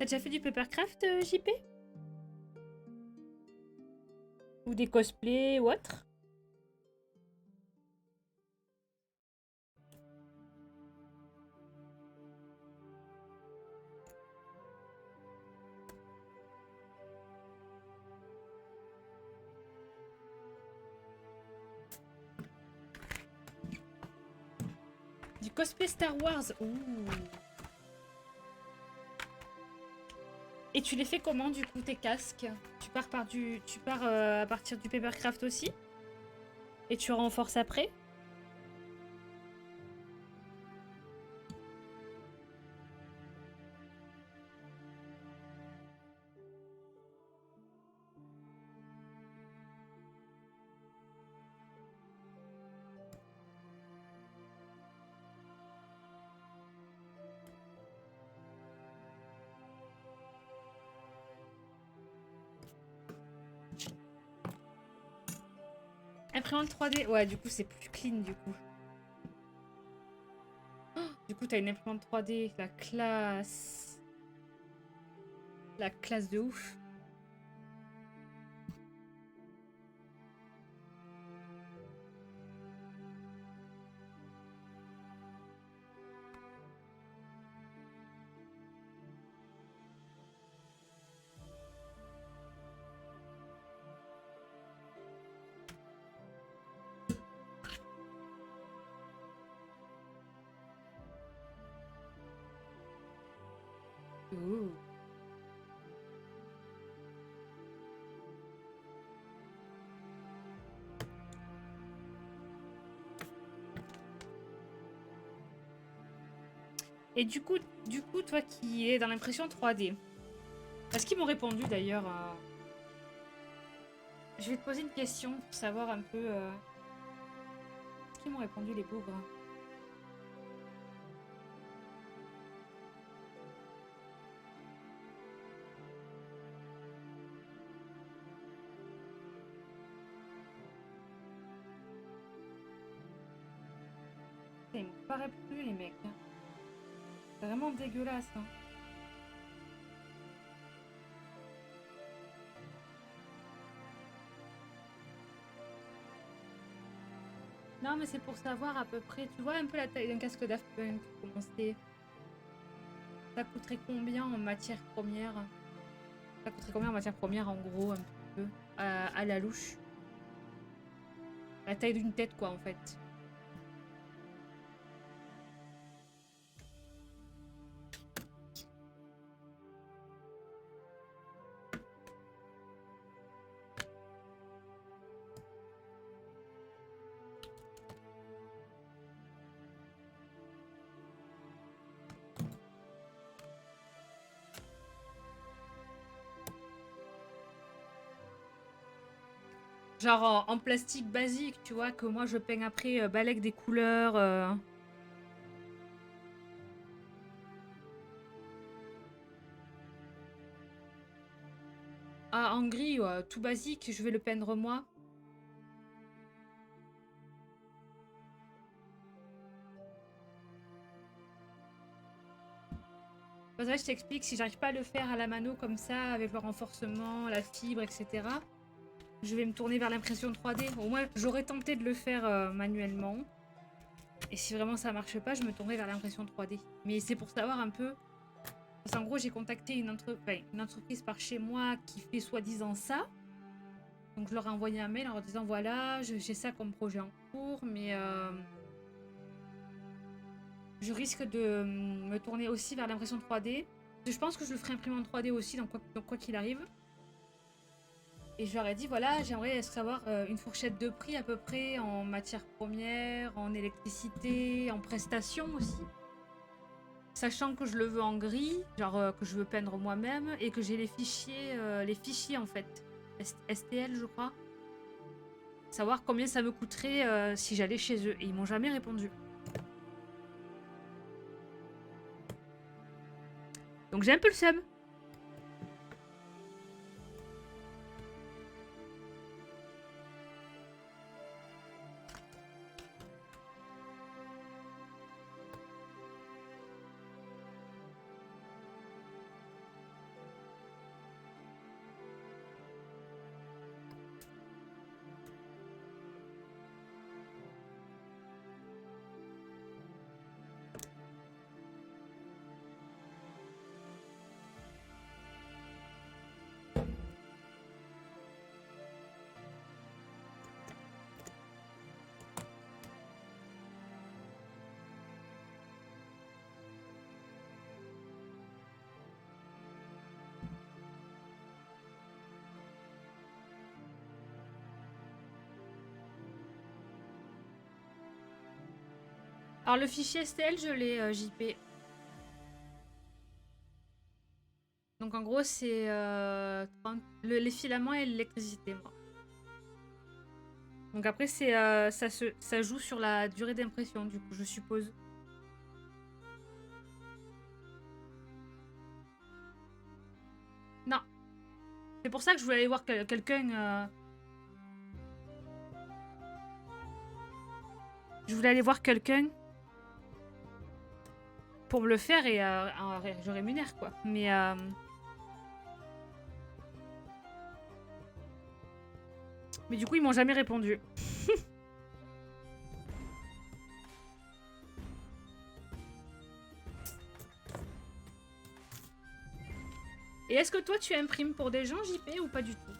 T'as déjà fait du papercraft, JP? Ou des cosplays ou autre? Du cosplay Star Wars. Ouh. Et tu les fais comment du coup tes casques? Tu pars à partir du papercraft aussi? Et tu renforces après? Imprimante 3D. Ouais, du coup c'est plus clean du coup. Oh, du coup t'as une imprimante 3D, la classe. La classe de ouf. Ouh. Et du coup, toi qui es dans l'impression 3D, est-ce qu'ils m'ont répondu d'ailleurs Je vais te poser une question pour savoir un peu. Est-ce qu'ils m'ont répondu les pauvres? Putain, ils m'ont pas répondu les mecs. C'est vraiment dégueulasse. Hein. Non, mais c'est pour savoir à peu près. Tu vois un peu la taille d'un casque Daft Punk, comment c'est. Ça coûterait combien en matière première? Ça coûterait combien en matière première en gros, un petit peu à la louche? La taille d'une tête, quoi, en fait. Genre en plastique basique, tu vois, que moi je peigne après, balèque des couleurs. Ah, en gris, tout basique, je vais le peindre moi. Bah, ça, je t'explique, si j'arrive pas à le faire à la mano comme ça, avec le renforcement, la fibre, etc., je vais me tourner vers l'impression 3D. Au moins, j'aurais tenté de le faire manuellement. Et si vraiment ça marche pas, je me tournerai vers l'impression 3D. Mais c'est pour savoir un peu. Parce qu'en gros, j'ai contacté une entreprise par chez moi qui fait soi-disant ça. Donc je leur ai envoyé un mail en leur disant voilà, j'ai ça comme projet en cours, mais je risque de me tourner aussi vers l'impression 3D. Je pense que je le ferai imprimer en 3D aussi, donc quoi qu'il arrive. Et je leur ai dit voilà, j'aimerais savoir une fourchette de prix à peu près en matière première, en électricité, en prestations aussi. Sachant que je le veux en gris, genre que je veux peindre moi-même et que j'ai les fichiers en fait, STL je crois. Savoir combien ça me coûterait si j'allais chez eux. Et ils m'ont jamais répondu. Donc j'ai un peu le seum. Alors le fichier STL, je l'ai JP. Donc en gros, c'est les filaments et l'électricité, moi. Donc après, ça joue sur la durée d'impression, du coup, je suppose. Non. C'est pour ça que je voulais aller voir quelqu'un... Je voulais aller voir quelqu'un pour me le faire et je rémunère, quoi. Mais du coup, ils m'ont jamais répondu. Et est-ce que toi, tu imprimes pour des gens, JP, ou pas du tout?